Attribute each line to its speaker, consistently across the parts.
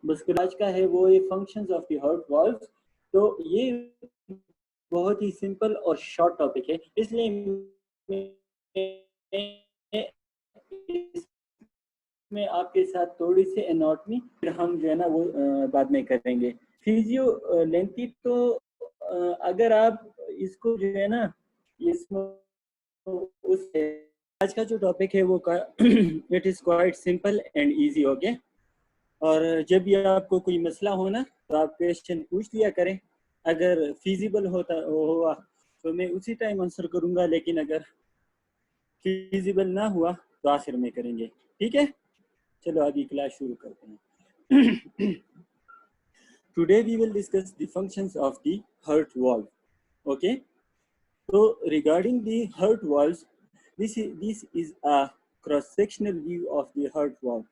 Speaker 1: बस्कुलाज का है वो ये functions of the heart valve. तो ये बहुत ही सिंपल और शॉर्ट टॉपिक है, इसलिए मैं आपके साथ थोड़ी सी एनाटॉमी फिर हम जो है ना वो बाद में करेंगे। फिजियो लेंथी तो अगर आप इसको जो है ना इसमें उस आज का जो टॉपिक है वो it is quite simple and easy, okay. और जब भी आपको कोई मसला हो ना तो आप क्वेश्चन पूछ लिया करें, अगर फिजिबल होता हुआ तो मैं उसी टाइम आंसर करूंगा, लेकिन अगर फिजिबल ना हुआ तो आखिर में करेंगे, ठीक है। चलो अभी क्लास शुरू करते हैं। Today we will discuss the functions of the heart valve, okay. So regarding the heart valves, this is a cross-sectional view of the heart valve.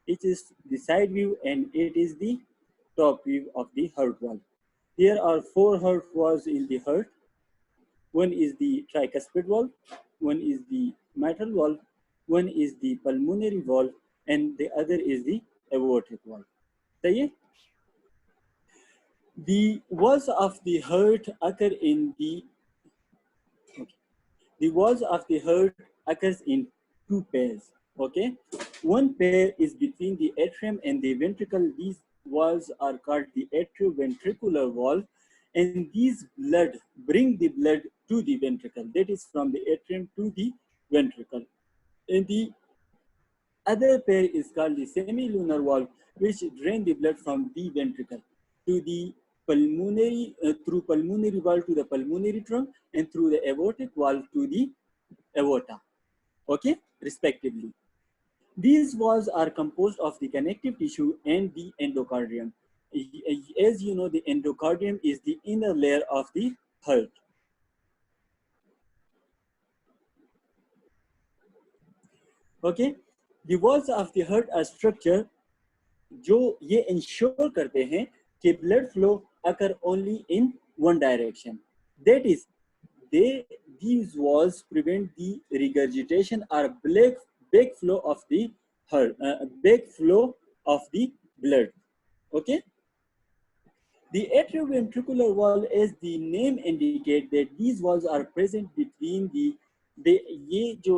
Speaker 1: It is the side view and it is the top view of the heart valve. There are 4 heart valves in the heart. One is the tricuspid valve, one is the mitral valve, one is the pulmonary valve, and the other is the aortic valve. सही है? The walls of the heart occur in the walls of the heart occurs in 2 pairs, okay. One pair is between the atrium and the ventricle. These walls are called the atrioventricular valve, and these blood bring the blood to the ventricle, that is from the atrium to the ventricle. And the other pair is called the semilunar valve, which drain the blood from the ventricle to the pulmonary through pulmonary valve to the pulmonary trunk, and through the aortic valve to the aorta, okay, respectively. These valves are composed of the connective tissue and the endocardium. As you know, the endocardium is the inner layer of the heart. Okay, the walls of the heart are structure जो ये ensure करते हैं कि blood flow occur only in one direction. That is, these walls prevent the regurgitation or backflow of the heart, backflow of the blood. Okay. The atrioventricular wall, as the name indicates, that these walls are present between the ये जो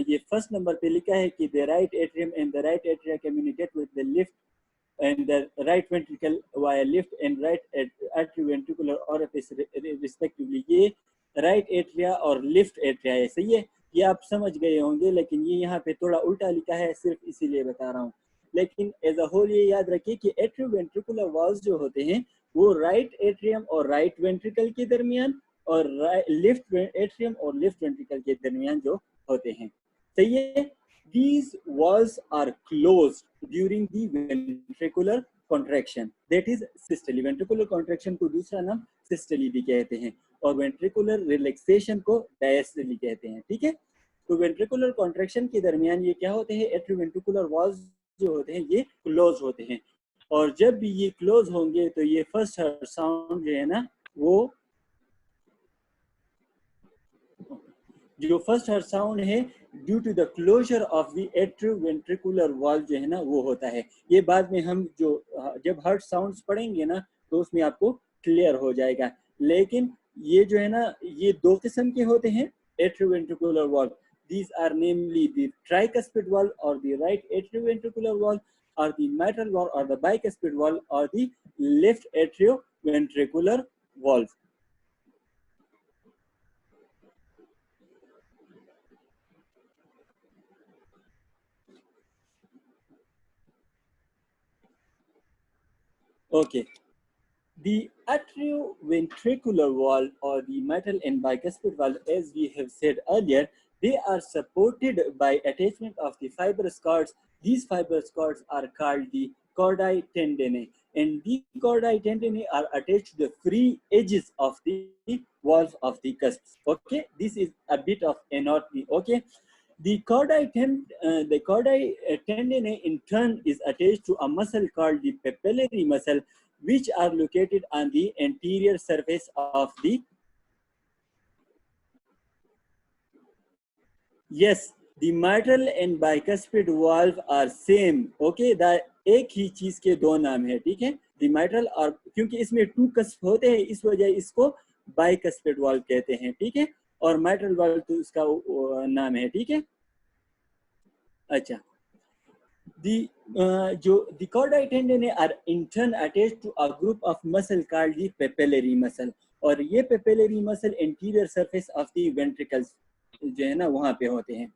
Speaker 1: ये first number पे लिखा है कि the right atrium and the right atria communicate with the left and the right ventricle via left and right atrioventricular orifice respectively. ये right atria और left atria है, सही है। ये आप समझ गए होंगे, लेकिन ये यहाँ पे थोड़ा उल्टा लिखा है, सिर्फ इसीलिए बता रहा हूँ। लेकिन एज अ होल ये याद रखिए कि एट्रियोवेंट्रिकुलर वॉल्स जो होते हैं वो राइट एट्रियम और राइट वेंट्रिकल के दरमियान और लेफ्ट एट्रियम और लेफ्ट वेंट्रिकल के दरमियान जो होते हैं, सही है। These walls are closed during the ventricular contraction, that is systole. Ventricular contraction को दूसरा नाम systole भी कहते हैं और ventricular relaxation को diastole कहते हैं, ठीक है। तो ventricular contraction के दरमियान ये क्या होते हैं, atrioventricular walls जो होते हैं ये क्लोज होते हैं, और जब भी ये क्लोज होंगे तो ये फर्स्ट साउंड जो है ना वो जो फर्स्ट हर साउंड है due to the closure of the atrioventricular valve जो है ना वो होता है। ये बाद में हम जो जब हार्ट साउंड्स पढ़ेंगे ना तो उसमें आपको क्लियर हो जाएगा। लेकिन ये जो है ना ये 2 किस्म के होते हैं atrioventricular valve. These are namely the tricuspid valve or the right atrioventricular valve, or the mitral valve or the bicuspid valve, or the left atrioventricular valve. Okay. The atrioventricular valve or the mitral and bicuspid valve, as we have said earlier, they are supported by attachment of the fibrous cords. These fibrous cords are called the chordae tendineae, and the chordae tendineae are attached to the free edges of the walls of the cusps. Okay, this is a bit of anatomy. Okay, the chordae tendineae in turn is attached to a muscle called the papillary muscle, which are located on the anterior surface of the. Yes, the mitral and bicuspid valve are same. Okay, the एक ही चीज के दो नाम है, ठीक है, the mitral, और क्योंकि इसमें 2 कस्प होते हैं इस वजह इसको बाइकस्पेड वाल्व कहते हैं, ठीक है, और माइट्रल वाल्व तो इसका नाम है, ठीक है। अच्छा, the chordae tendon are in turn attached to a group of muscle called the papillary muscle, और ये papillary muscle anterior surface of the ventricles जो है ना वहाँ पे होते हैं।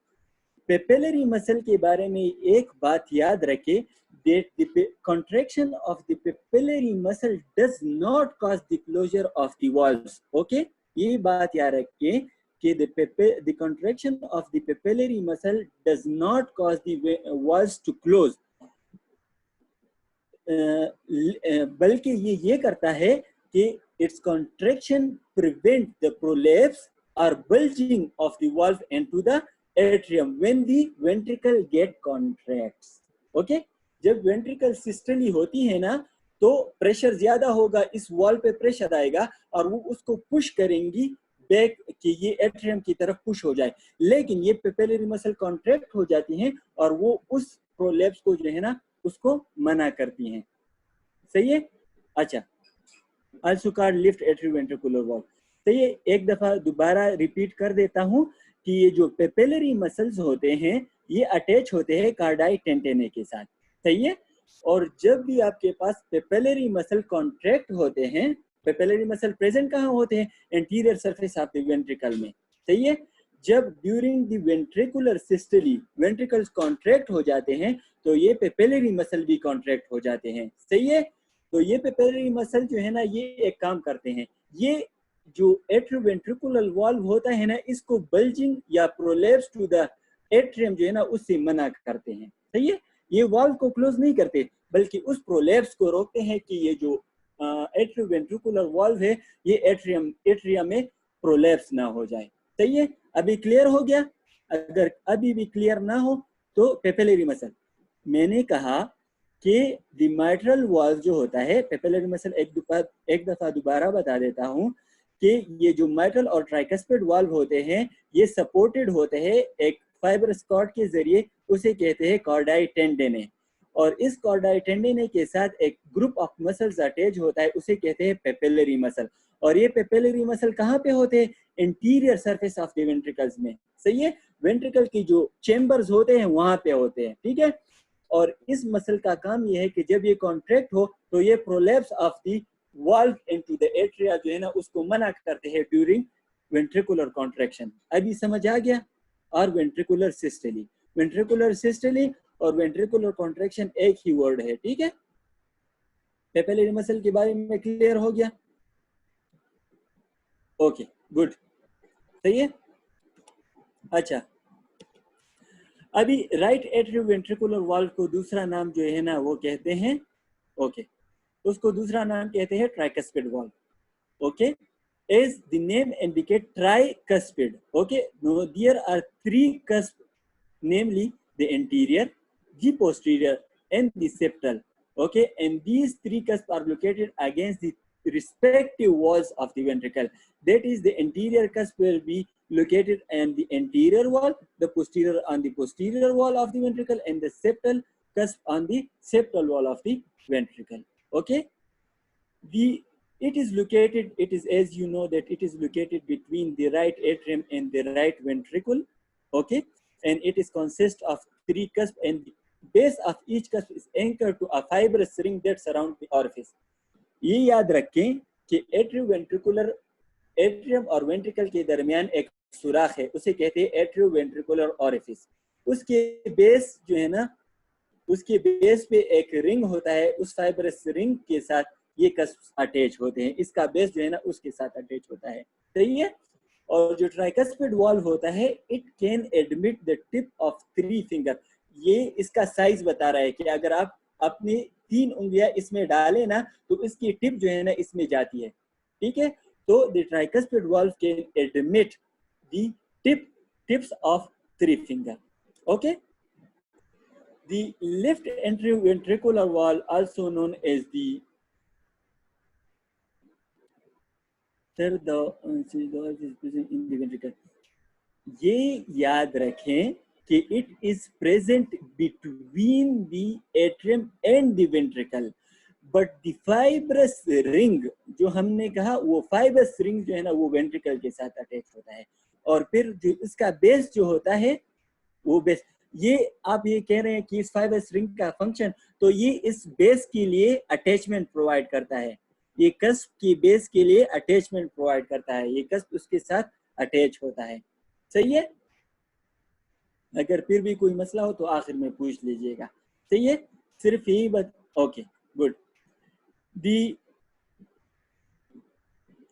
Speaker 1: पेपेलरी मसल के बारे में एक बात याद रखें, that the contraction of the papillary muscle does not cause the closure of the valves, okay, ये बात याद रखें कि the contraction of the papillary muscle does not cause the valves to close, बल्कि ये करता है कि its contraction prevent the prolapse or bulging of the valve into the atrium when the ventricle get contracts, okay, जब ventricle systole होती है ना तो प्रेशर ज्यादा होगा, इस वॉल पे प्रेशर आएगा और वो उसको पुश करेंगी बैक कि ये एट्रियम की तरफ पुश हो जाए, लेकिन ये पेपिलरी मसल कॉन्ट्रैक्ट हो जाती हैं और वो उस प्रोलैप्स को जो है ना उसको मना करती हैं, सही है। अच्छा, also called lift atrioventricular valve, तो ये एक दफा दोबारा रिपीट कर देता हूं कि ये जो पेपिलरी मसल्स होते हैं ये अटैच होते हैं कार्डाई टेंटेने के साथ, सही है, और जब भी आपके पास पेपिलरी मसल कॉन्ट्रैक्ट होते हैं, पेपिलरी मसल प्रेजेंट कहाँ होते हैं, anterior surface of the ventricle में, सही है, जब during the ventricular systole ventricles contract हो जाते हैं तो ये पेपिलरी मसल भी कॉन्ट्रैक्ट हो जाते हैं, सही है। तो ये पेपिलरी मसल जो है ना ये एक काम करते हैं, ये जो एट्रियोवेंट्रिकुलर वाल्व होता है ना इसको बल्जिंग या प्रोलैप्स टू द एट्रियम जो है ना उससे मना करते हैं, सही है, ये वाल्व को क्लोज नहीं करते बल्कि उस प्रोलैप्स को रोकते हैं कि ये जो एट्रियोवेंट्रिकुलर वाल्व है ये एट्रियम में प्रोलैप्स ना हो जाए, सही है। अभी क्लियर हो गया? अगर अभी भी क्लियर ना हो तो पेपिलरी मसल, मैंने कहा कि द माइट्रल वाल्व जो होता है, पेपिलरी मसल एक दफा दोबारा बता देता हूं कि ये जो माइट्रल और ट्राइकस्पिड वाल्व होते हैं ये सपोर्टेड होते हैं एक फाइबरस कॉर्ड के जरिए, उसे कहते हैं कॉर्डाई टेंडेने, और इस कॉर्डाई टेंडेने के साथ एक ग्रुप ऑफ मसल्स अटैच होता है उसे कहते हैं पेपिलरी मसल, और ये पेपिलरी मसल कहाँ पे होते हैं, interior surface of the ventricles में, सही है, वेंट्रिकल की जो चेंबर्स होते हैं वहां पे होते हैं, ठीक है, और इस मसल का काम ये है कि जब ये कॉन्ट्रैक्ट हो तो ये prolapse of the valve into the atria जो है ना उसको मना करते हैं ड्यूरिंग वेंट्रिकुलर कॉन्ट्रैक्शन। अभी समझ आ गया? और वेंट्रिकुलर सिस्टली और वेंट्रिकुलर कॉन्ट्रैक्शन एक ही वर्ड है, ठीक है। पेपिलरी मसल के बारे में क्लियर हो गया? ओके, गुड, सही है। अच्छा, अभी राइट एट्रियोवेंट्रिकुलर वाल्व को दूसरा नाम जो है ना वो कहते हैं, ओके, उसको दूसरा नाम कहते हैं tricuspid valve, okay, as the name indicate tricuspid, okay, now there are 3 cusps, namely the anterior, the posterior and the septal, okay, and these 3 cusps are located against the respective walls of the ventricle, that is the anterior cusp will be located on the anterior wall, the posterior on the posterior wall of the ventricle, and the septal cusp on the septal wall of the ventricle, okay. It is as you know that it is located between the right atrium and the right ventricle, okay, and it is consist of 3 cusps, and the base of each cusp is anchored to a fibrous ring that surrounds the orifice. ये याद रखें कि atrium और ventricle के दरमियान एक सुराख है, उसे कहते हैं एट्रियोवेंट्रिकुलर ओरिफिस, उसके बेस जो है ना उसके बेस पे एक रिंग होता है, उस फाइबरस रिंग के साथ ये कस्प अटैच होते हैं, इसका बेस जो है ना उसके साथ अटैच होता है, सही है। और जो ट्राइकस्पिड वाल्व होता है it can admit the tip of 3 finger, ये इसका साइज बता रहा है कि अगर आप अपनी 3 उंगलियां इसमें डालें ना तो इसकी टिप जो है ना इसमें जाती है, ठीक है, तो the tricuspid valve can admit the tips of 3 finger, okay. The left ventricular wall, also known as the third, in the ventricle, ये याद रखें कि it is present between the atrium and the ventricle, but the fibrous ring जो हमने कहा वो fibrous ring जो है ना वो वेंट्रिकल के साथ अटैच होता है, और फिर जो इसका बेस जो होता है वो बेस, ये आप ये कह रहे हैं कि इस फाइब्रस रिंग का फंक्शन, तो ये इस बेस के लिए अटैचमेंट प्रोवाइड करता है, ये कस्प की बेस के लिए अटैचमेंट प्रोवाइड करता है, ये कस्प उसके साथ अटैच होता है। सही है, अगर फिर भी कोई मसला हो तो आखिर में पूछ लीजिएगा। सही है, सिर्फ यही बात। Okay good. The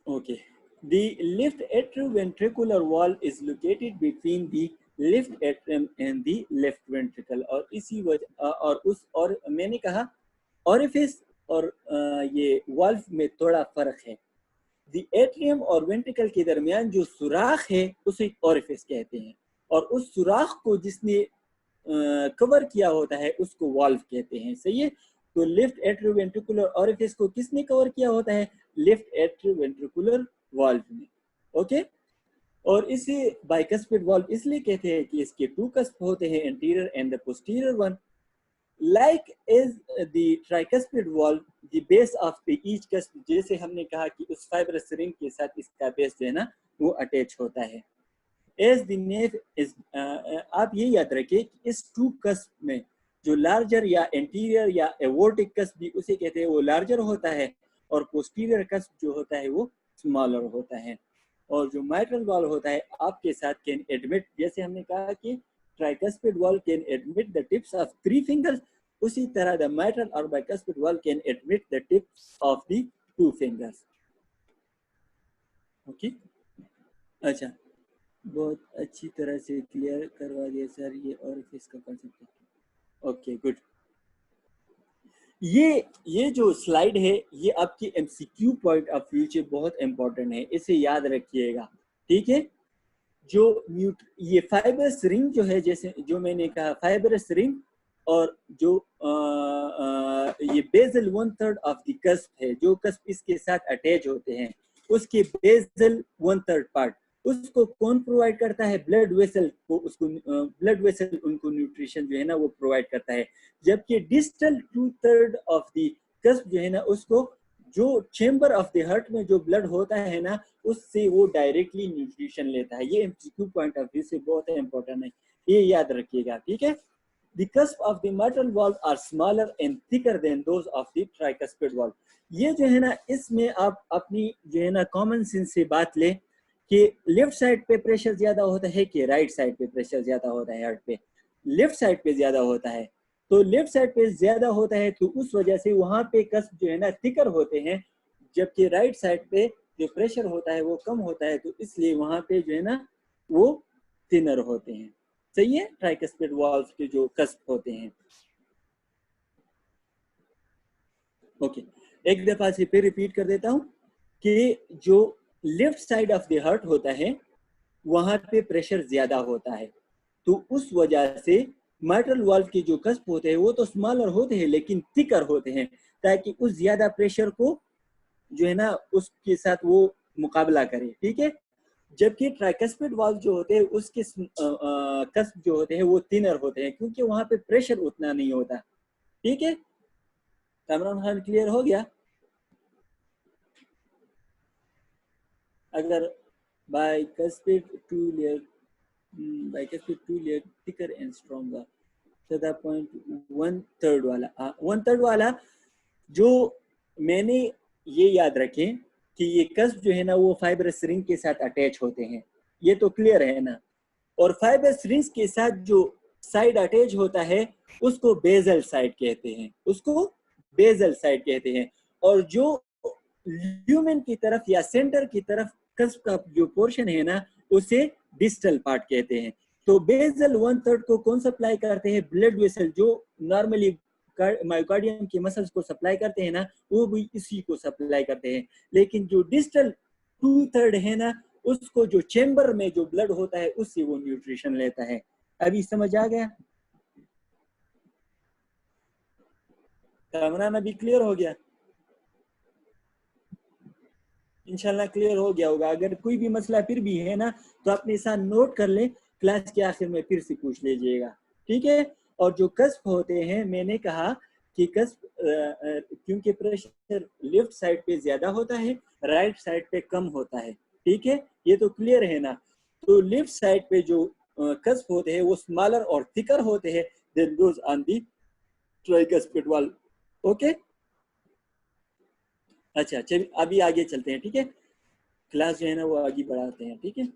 Speaker 1: okay, the left atrioventricular wall is located between the left atrium and the left ventricle, और इसी वजह और उस और मैंने कहा orifice और ये वाल्व में थोड़ा फर्क है। द एट्रियम और वेंट्रिकल के दरमियान जो सुराख है उसे orifice कहते हैं, और उस सुराख को जिसने कवर किया होता है उसको वाल्व कहते हैं। सही है, तो लेफ्ट एट्रियोवेंट्रिकुलर ऑरिफिस को किसने कवर किया होता है? लेफ्ट एट्रियोवेंट्रिकुलर वाल्व ने। ओके, और इसे बाइकस्पिड वाल्व इसलिए कहते हैं कि इसके टू कस्प होते हैं, anterior and the posterior one. Like is the tricuspid valve the base of the each cusp, जैसे हमने कहा कि उस फाइब्रस रिंग के साथ इसका बेस जो है ना वो अटैच होता है। एज द नेव इज, आप ये याद रखिए कि इस टू कस्प में जो लार्जर या एंटीरियर या एवोर्टिक कस्प भी उसे कहते हैं वो लार्जर होता है, और पोस्टीरियर कस्प जो होता है वो स्मॉलर होता है। और जो माइट्रल वॉल होता है आपके साथ कैन एडमिट, जैसे हमने कहा कि tricuspid wall can admit the tips of 3 fingers, उसी तरह द माइट्रल और bicuspid valve can admit the tips of the 2 fingers. Okay, अच्छा, बहुत अच्छी तरह से क्लियर करवा दिया सर ये ऑरिफिस का कॉन्सेप्ट। Okay good. ये जो स्लाइड है ये आपकी एमसीक्यू पॉइंट ऑफ व्यू से बहुत इंपॉर्टेंट है, इसे याद रखिएगा। ठीक है, जो ये फाइबरस रिंग जो है, जैसे जो मैंने कहा फाइबरस रिंग, और जो ये बेजल 1/3 ऑफ द कस्प है, जो कस्प इसके साथ अटैच होते हैं उसके बेजल 1/3 पार्ट, उसको कौन प्रोवाइड करता है? ब्लड वेसल को, उसको ब्लड वेसल उनको न्यूट्रिशन जो है ना वो प्रोवाइड करता है। जबकि डिस्टल 2/3 ऑफ द कस्प जो है ना उसको जो चेंबर ऑफ द हार्ट में जो ब्लड होता है ना उससे वो डायरेक्टली न्यूट्रिशन लेता है। ये एमसीक्यू पॉइंट ऑफ व्यू से बहुत इंपॉर्टेंट है, ये याद रखिएगा। ठीक है, the cusp of the mitral valve are smaller and thicker than those of the tricuspid valve। ये जो है ना इसमें आप अपनी जो है ना कॉमन सेंस से बात ले कि लेफ्ट साइड पे प्रेशर ज्यादा होता है कि राइट साइड पे प्रेशर ज्यादा होता है? हार्ट पे लेफ्ट साइड पे ज्यादा होता है, तो लेफ्ट साइड पे ज्यादा होता है तो उस वजह से वहां पे कस्प जो है ना थिकर होते हैं, जबकि राइट साइड पे जो प्रेशर होता है वो कम होता है, तो इसलिए वहां पे जो है ना वो थिनर होते हैं। सही है, ट्राइकस्पिड वाल्व के जो कस्प होते हैं। ओके, एक दफा से फिर रिपीट कर देता हूं कि जो left side of the heart होता है वहां पे प्रेशर ज्यादा होता है, तो उस वजह से माइट्रल वाल्व के जो कस्प होते हैं वो तो स्मॉलर होते हैं लेकिन थिकर होते हैं, ताकि उस ज्यादा प्रेशर को जो है ना उसके साथ वो मुकाबला करे। ठीक है, जबकि ट्राइकस्पिड वाल्व जो होते हैं उसके कस्प जो होते हैं वो थिनर होते हैं, क्योंकि वहां पे प्रेशर उतना नहीं होता। ठीक है, कामरान खान क्लियर हो गया? अगर bicuspid two layer thicker and stronger, 1/3 वाला 1/3 वाला जो मैंने ये याद रखें कि ये कस्प जो है ना वो फाइब्रस रिंग के साथ अटैच होते हैं, ये तो क्लियर है ना। और फाइब्रस रिंग्स के साथ जो साइड अटैच होता है उसको बेजल साइड कहते हैं, उसको बेजल साइड कहते हैं। और जो ल्यूमेन की तरफ या सेंटर की तरफ कस्प का जो पोर्शन है ना उसे डिस्टल पार्ट कहते हैं। तो बेजल 1/3 को कौन सप्लाई करते हैं? ब्लड वेसल, जो नॉर्मली मायोकार्डियम के मसल्स को सप्लाई करते हैं ना वो भी इसी को सप्लाई करते हैं। लेकिन जो डिस्टल 2/3 है ना उसको जो चेंबर में जो ब्लड होता है उससे वो न्यूट्रिशन लेता है। अभी समझ आ गया? कामरान अभी क्लियर हो गया? इंशाल्लाह क्लियर हो गया होगा। अगर कोई भी मसला फिर भी है ना तो अपने साथ नोट कर लें, क्लास के आखिर में फिर से पूछ लीजिएगा, ठीक है। और जो कस्प होते हैं, मैंने कहा कि कस्प क्योंकि प्रेशर लेफ्ट साइड पे ज्यादा होता है, राइट साइड पे कम होता है, ठीक है, ये तो क्लियर है ना। तो लेफ्ट साइड पे जो कस्प होते हैं वो स्मॉलर और थिकर होते हैं than those on the tricuspid valve. Okay, अच्छा चलिए अभी आगे चलते हैं, ठीक है, क्लास जो है ना वो आगे बढ़ाते हैं, ठीक है।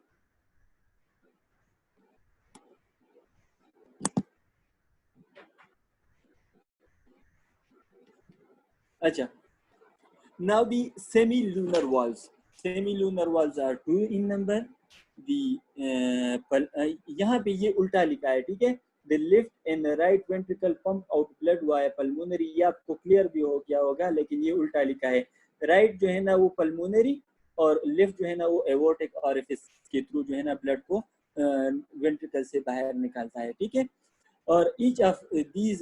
Speaker 1: अच्छा, now the semi-lunar valves. Semi-lunar valves are 2 in number. यहाँ पे ये उल्टा लिखा है, ठीक है। The left and right ventricle pump out blood via pulmonary, ये आपको क्लियर भी हो गया होगा, लेकिन ये उल्टा लिखा है। राइट जो है ना वो पल्मोनरी और लेफ्ट जो है ना वो एवोर्टिक ऑरिफिस के थ्रू जो है ना ब्लड को वेंट्रिकल से बाहर निकालता है, ठीक है। और each of these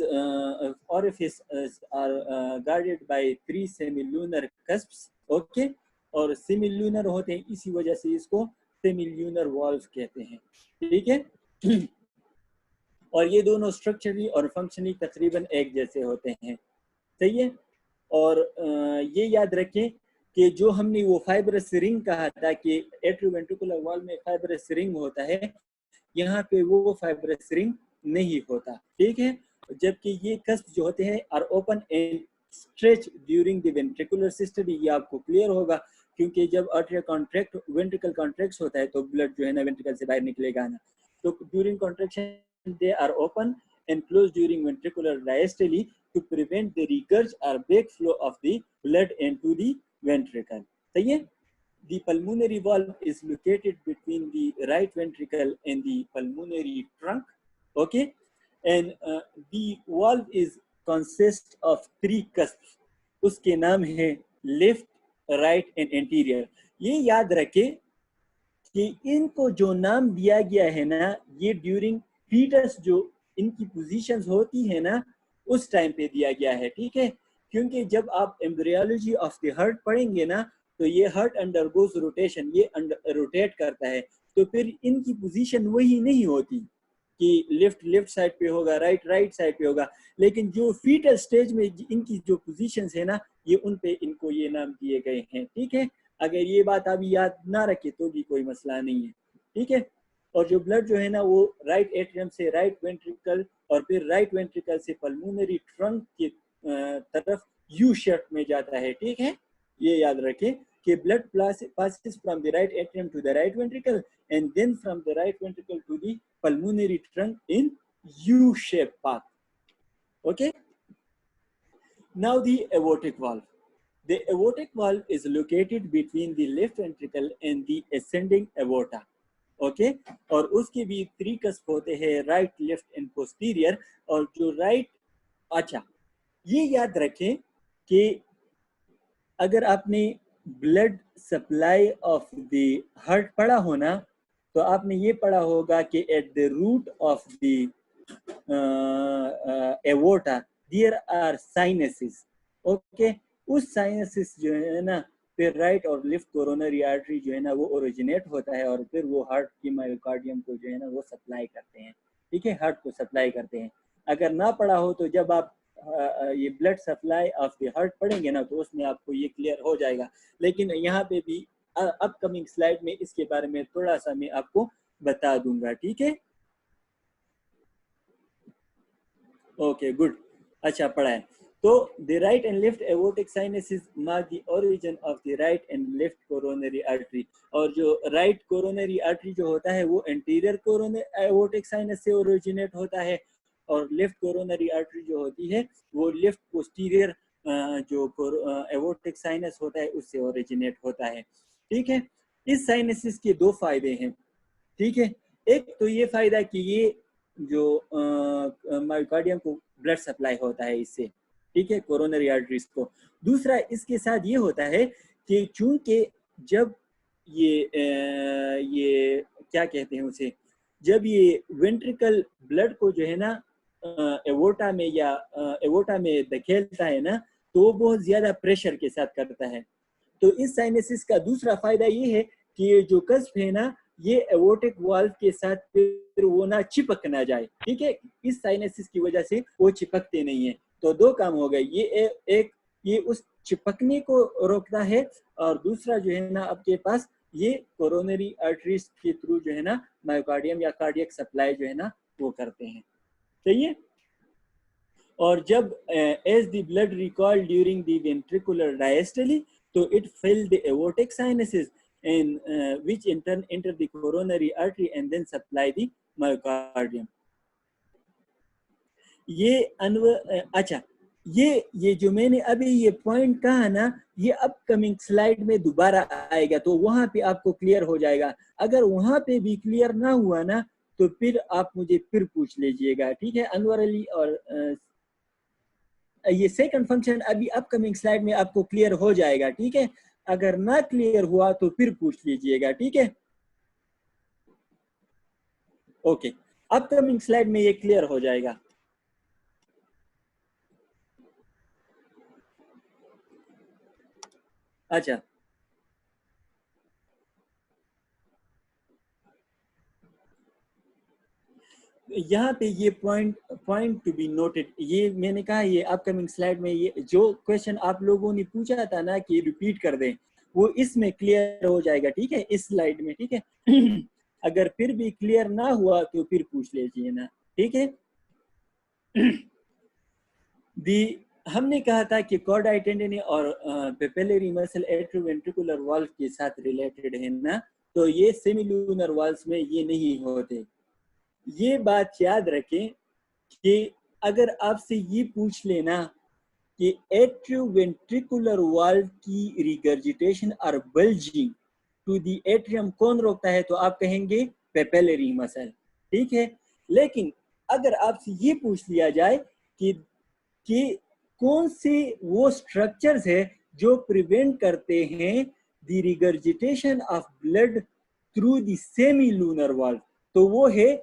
Speaker 1: orifices are guarded by 3 semilunar cusps, okay, और semilunar होते हैं, इसी वजह से इसको semilunar valves कहते हैं, ठीक है। और ये दोनों स्ट्रक्चरली और फंक्शनली तकरीबन एक जैसे होते हैं, सही है। और ये याद रखें कि जो हमने वो फाइब्रस रिंग कहा था कि एट्रियोवेंट्रिकुलर वॉल में फाइब्रस रिंग होता है, यहाँ पे वो फाइब्रस रिंग नहीं होता, ठीक है। जबकि ये कस्प जो होते हैं are open and stretch during the ventricular system, ये आपको क्लियर होगा क्योंकि जब आर्टरी कॉन्ट्रैक्ट वेंट्रिकल कॉन्ट्रैक्ट होता है तो ब्लड जो है ना वेंट्रिकल से बाहर निकलेगा ना। तो during contraction they are open and close during ventricular diastole to prevent the regurge और back flow of the blood into the ventricle, सही है। The pulmonary valve is located between the right ventricle and the pulmonary trunk, okay, and the valve is consists of 3 cusps. उसके नाम है left, right and anterior. ये याद रखें कि इनको जो नाम दिया गया है ना, ये ड्यूरिंग फीटस जो इनकी पोजीशंस होती है ना उस टाइम पे दिया गया है, ठीक है। क्योंकि जब आप एम्ब्रियोलॉजी ऑफ द हार्ट पढ़ेंगे ना तो ये हार्ट अंडरगोज रोटेशन, ये रोटेट करता है, तो फिर इनकी पोजीशन वही नहीं होती कि लेफ्ट साइड पे होगा, राइट साइड पे होगा। लेकिन जो फीटल स्टेज में इनकी जो पोजीशंस है ना, ये उन पे इनको ये नाम दिए गए हैं, ठीक है। अगर ये बात अभी याद ना रखे तो भी कोई मसला नहीं है, ठीक है। और जो ब्लड जो है ना वो राइट एट्रियम से राइट वेंट्रिकल और फिर राइट वेंट्रिकल से पल्मोनरी ट्रंक की तरफ यू शेप में जाता है, ठीक है। ये याद रखें कि blood passes from the right atrium to the right ventricle and then from the right ventricle to the pulmonary trunk in U-shaped path. Okay. Now the aortic valve. The aortic valve is located between the left ventricle and the ascending aorta. Okay, और उसके भी 3 cusp होते हैं, right, left and posterior. और जो right, अच्छा ये याद रखें कि अगर आपने blood supply of the heart पढ़ा हो ना तो आपने ये पढ़ा होगा कि at the root of the aorta there are sinuses, okay. उस साइनसेस जो है ना फिर राइट और लेफ्ट कोरोनरी आर्टरी जो है ना वो ओरिजिनेट होता है और फिर वो हार्ट की मायोकार्डियम को जो है ना वो सप्लाई करते हैं, ठीक है, हार्ट को सप्लाई करते हैं। अगर ना पढ़ा हो तो जब आप ये blood supply of the heart पढ़ेंगे ना तो उसमें आपको ये क्लियर हो जाएगा। लेकिन यहाँ पे भी अपकमिंग स्लाइड में इसके बारे में थोड़ा सा मैं आपको बता दूंगा, ठीक है। ओके गुड, अच्छा पढ़ा है। तो the right and left aortic sinuses mark the origin of the right and left coronary artery। और जो right coronary artery जो होता है वो anterior coronary aortic sinus से originate होता है और left coronary artery जो होती है वो left posterior जो aortic sinus होता है उससे originate होता है, ठीक है। इस sinuses के 2 फायदे हैं, ठीक है। एक तो ये फायदा कि ये जो मायोकार्डियम को ब्लड सप्लाई होता है इससे, ठीक है, कोरोनरी आर्टरीज को। दूसरा इसके साथ ये होता है कि चूंकि जब ये क्या कहते हैं उसे, जब ये वेंट्रिकल ब्लड को जो है ना एवोर्टा में या एवोर्टा में धकेलता है ना तो वो बहुत ज्यादा प्रेशर के साथ करता है। तो इस साइनसिस का दूसरा फायदा ये है कि ये जो कस्प है ना ये एवोटिक वाल्व के साथ फिर वो ना चिपक ना जाए, ठीक है। इस साइनेसिस की वजह से वो चिपकते नहीं है। तो दो काम हो गए, ये एक ये उस चिपकने को रोकता है, और दूसरा जो है ना आपके पास ये कोरोनरी आर्टरीज के थ्रू जो है ना मायोकार्डियम या कार्डियक सप्लाई जो है ना वो करते हैं, सही है। और जब as the blood recoil during the ventricular diastole, तो it fill the aortic sinuses and which in turn enter the coronary artery and then supply the myocardium. ये अच्छा, ये जो मैंने अभी ये पॉइंट कहा ना, ये अपकमिंग स्लाइड में दोबारा आएगा, तो वहां पे आपको क्लियर हो जाएगा। अगर वहां पे भी क्लियर ना हुआ ना, तो फिर आप मुझे फिर पूछ लीजिएगा, ठीक है। अनवर अली, और ये सेकंड फंक्शन अभी अपकमिंग स्लाइड में आपको क्लियर हो जाएगा, ठीक है। अगर ना क्लियर हुआ तो फिर पूछ लीजिएगा, ठीक है। ओके, अपकमिंग स्लाइड में ये क्लियर हो जाएगा। अच्छा, यहाँ पे ये पॉइंट टू बी नोटेड, ये मैंने कहा ये अपकमिंग स्लाइड में, ये जो क्वेश्चन आप लोगों ने पूछा था ना कि रिपीट कर दें, वो इसमें क्लियर हो जाएगा, ठीक है, इस स्लाइड में, ठीक है। अगर फिर भी क्लियर ना हुआ तो फिर पूछ लीजिए ना, ठीक है। दी हमने कहा था कि कॉर्डाई टेंडन और पेपिलरी मसल एट्रोवेंट्रिकुलर वाल्व के साथ रिलेटेड है ना, तो ये सेमिलूनर वाल्व्स में ये नहीं होते। ये बात याद रखें कि अगर आपसे ये पूछ लेना कि एट्रोवेंट्रिकुलर वाल्व की रिगर्जिटेशन और बल्जिंग टू द एट्रियम कौन रोकता है, तो आप कहेंगे पेपिलरी मसल, ठीक है। लेकिन अगर आपसे ये पूछ लिया जाए कि कौन से वो स्ट्रक्चर्स है जो प्रिवेंट करते हैं the regurgitation of blood through the semilunar valve, तो वो है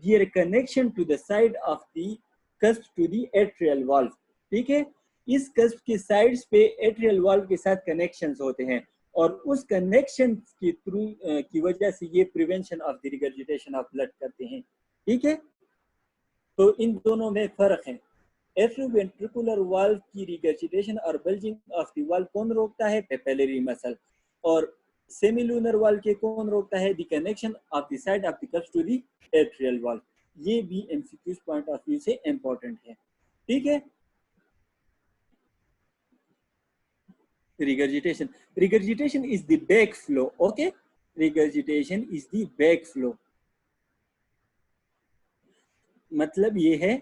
Speaker 1: there connection to the side of the cusp to the atrial valve, ठीक है। इस कस्प के साइड्स पे एट्रियल वाल्व के साथ कनेक्शंस होते हैं, और उस कनेक्शन के थ्रू की वजह से ये prevention of the regurgitation of blood करते हैं, ठीक है। तो इन दोनों में फर्क है। एट्रोवेंट्रिकुलर वाल्व की रिगर्जिटेशन और बल्जिंग ऑफ द वाल्व कौन रोकता है, पेपिलरी मसल। और सेमिलूनर वाल्व के कौन रोकता है, the connection of the side of the cusp to the atrial valve. ये भी एमसीक्यूज पॉइंट ऑफ व्यू से इंपॉर्टेंट है, ठीक है। regurgitation is the back flow, okay, regurgitation is the back flow, मतलब ये है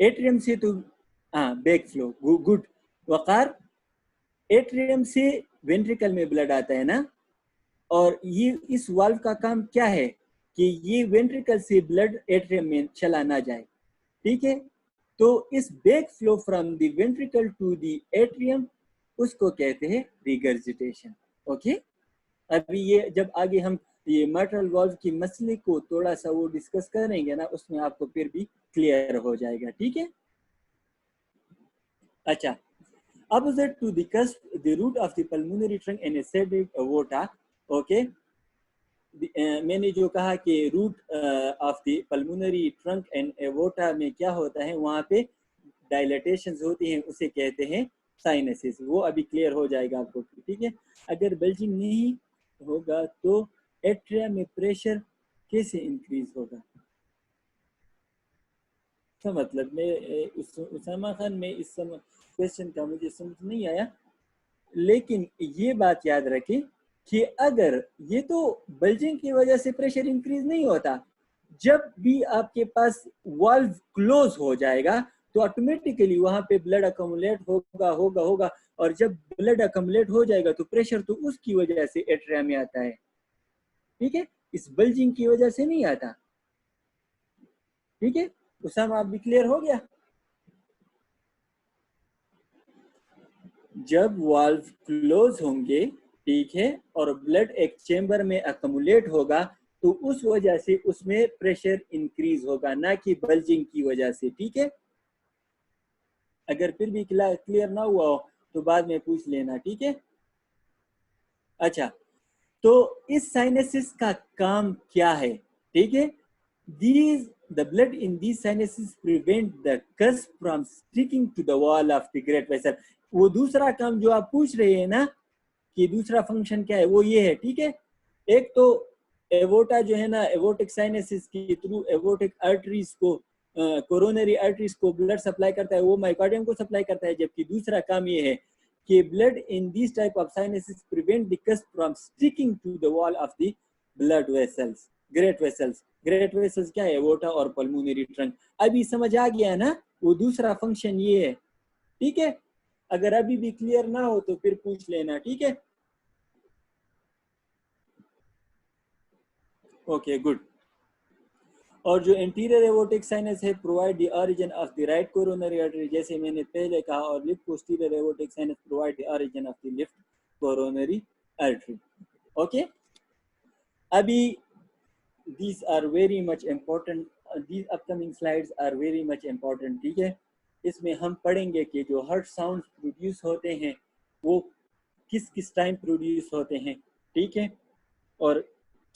Speaker 1: एट्रियम से तो बैक फ्लो, गुड वकार। एट्रियम से वेंट्रिकल में ब्लड आता है ना, और ये इस वाल्व का काम क्या है कि ये वेंट्रिकल से ब्लड एट्रियम में चला ना जाए, ठीक है। तो इस back flow from the ventricle to the atrium उसको कहते हैं रिगर्जिटेशन, ओके। अभी ये जब आगे हम ये मर्टल वाल्व की मसले को थोड़ा सा वो डिस्कस करेंगे ना, उसमें आपको फिर भी क्लियर हो जाएगा, ठीक है। अच्छा, opposite to the cusp, the root of the pulmonary trunk and ascending aorta, okay. मैंने जो कहा कि root of the pulmonary trunk and aorta में क्या होता है, वहां पे डायलेटेशंस होती हैं, उसे कहते हैं साइनसिस। वो अभी क्लियर हो जाएगा आपको, ठीक है। अगर बल्जिंग नहीं होगा तो एट्रिया में प्रेशर कैसे इंक्रीज होगा, तो मतलब मैं उसामा खान में इस समय क्वेश्चन का मुझे समझ नहीं आया, लेकिन ये बात याद रखें कि अगर ये तो बल्जिंग की वजह से प्रेशर इंक्रीज नहीं होता, जब भी आपके पास वाल्व क्लोज हो जाएगा तो ऑटोमेटिकली वहां पे ब्लड अकोमुलेट होगा, और जब ब्लड अकोमुलेट हो जाएगा तो प्रेशर तो उसकी वजह से एट्रिया में आता है, ठीक है, इस बल्जिंग की वजह से नहीं आता, ठीक है। उसामा आप भी क्लियर हो गया। जब वाल्व क्लोज होंगे, ठीक है, और ब्लड एक चेंबर में अकोमुलेट होगा, तो उस वजह से उसमें प्रेशर इंक्रीज होगा, ना कि बल्जिंग की वजह से, ठीक है। अगर फिर भी क्लियर ना हुआ हो तो बाद में पूछ लेना, ठीक है। अच्छा, तो इस साइनसिस का काम क्या है, ठीक है? These the blood in these sinuses prevent the cusp from sticking to the wall of the great vessel. वो दूसरा काम जो आप पूछ रहे हैं ना कि दूसरा फंक्शन क्या है, वो ये है, ठीक है? एक तो एवोटा जो है ना, एवोटिक साइनसिस के थ्रू एवोटिक आर्टरीज को, कोरोनरी आर्टरीज को ब्लड सप्लाई करता है, वो माइकार्डियम को सप्लाई करता है। जबकि दूसरा काम ये है कि blood in this type of sinuses prevent the cusp from sticking to the wall of the blood vessels, great vessels. Great vessels क्या है? एवोटा और पल्मोनरी ट्रंक। अभी समझ आ गया ना? वो दूसरा फंक्शन ये है, ठीक है? अगर अभी भी क्लियर ना हो तो फिर पूछ लेना, ठीक है? Okay, good. और जो इंटीरियर एवोटिक साइनस है provide the origin of the right coronary artery, जैसे मैंने पहले कहा, और left posterior aortic sinus provide the origin of the left coronary artery. Okay, अभी these are very much important, these upcoming slides are very much important, ठीक है? इसमें हम पढ़ेंगे कि जो हार्ट साउंड प्रोड्यूस होते हैं वो किस किस टाइम प्रोड्यूस होते हैं, ठीक है? और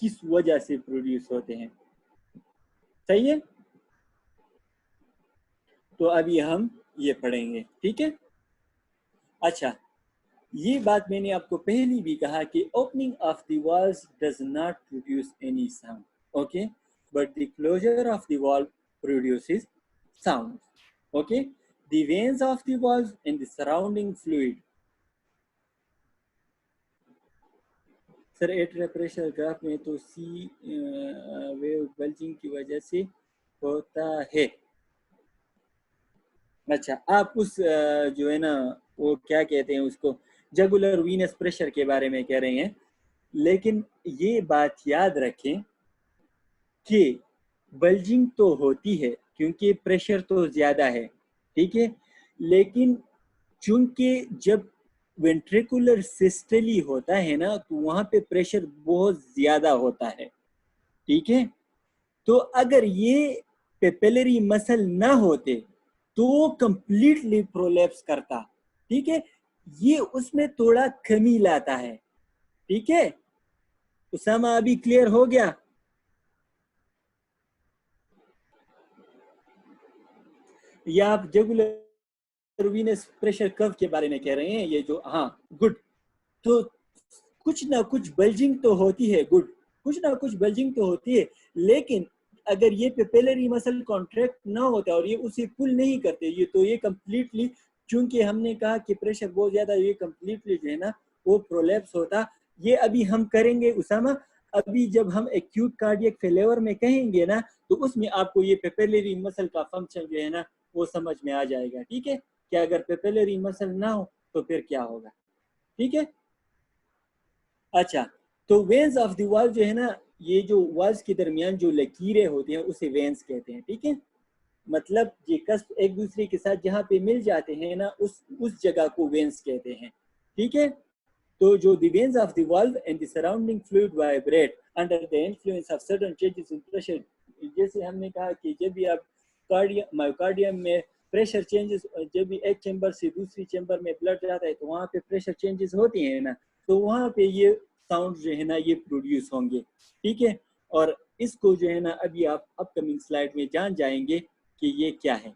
Speaker 1: किस वजह से प्रोड्यूस होते हैं, सही है? तो अभी हम ये पढ़ेंगे, ठीक है? अच्छा, ये बात मैंने आपको पहले भी कहा कि opening of the valves does not produce any sound, okay, but the closure of the valve produces sound, okay. The veins of the valves and the surrounding fluid. Sir atrial pressure graph में तो सी wave bulging की वजह से होता है। अच्छा, आप उस जो है ना वो क्या कहते हैं उसको, जगुलर वीनस प्रेशर के बारे में कह रहे हैं। लेकिन ये बात याद रखें कि बल्जिंग तो होती है क्योंकि प्रेशर तो ज़्यादा है, ठीक है? लेकिन चूंकि जब वेंट्रिकुलर सिस्टली होता है ना तो वहाँ पे प्रेशर बहुत ज़्यादा होता है, ठीक है? तो अगर ये पेपिलरी मसल ना होते तो वो कंप्लीटली प्रोलैप्स करता, ठीक है? ये उसमें थोड़ा कमी लाता है, ठीक है? उसामा अभी क्लियर हो गया? या आप जगुलर वीनस प्रेशर कर्व के बारे में कह रहे हैं? ये जो, हाँ, गुड। तो कुछ ना कुछ बल्जिंग तो होती है, गुड, कुछ ना कुछ बल्जिंग तो होती है। लेकिन अगर ये पेपिलरी मसल कॉन्ट्रैक्ट ना होता और ये उसे पुल नहीं करते, ये तो ये कंप्लीटली, चूंकि हमने कहा कि प्रेशर बहुत ज्यादा, ये कंप्लीटली जो है ना वो प्रोलैप्स होता। ये अभी हम करेंगे उसामा। अभी जब हम एक्यूट कार्डियक फेलियर में कहेंगे ना तो उसमें आपको ये पेपिलरी मसल का फंक्शन जो है ना वो समझ में आ जाएगा, ठीक है? कि अगर पेपिलरी मसल ना हो तो फिर क्या होगा, ठीक है? अच्छा, तो वेन्स ऑफ द वॉल जो है ना, ये जो वॉल्स के दरमियान जो लकीरें होती हैं उसे वेन्स कहते हैं, ठीक है? मतलब ये कस्प एक दूसरे के साथ जहाँ पे मिल जाते हैं ना उस जगह को वेन्स कहते हैं, ठीक है? तो जो the veins of the valve and the surrounding fluid vibrate under the influence of sudden changes in pressure. जैसे हमने कहा कि जब भी आप मायोकार्डियम में प्रेशर चेंजेस, जब भी एक चैम्बर से दूसरी चैम्बर में ब्लड जाता है तो वहाँ पे प्रेशर चेंजेस होती हैं ना, तो वहाँ पे ये साउंड जो है ना ये प्रोड्यूस होंगे, ठीक है? और इसको जो है ना अभी आप अपकमिंग स्लाइड में जान जाएंगे कि ये क्या है।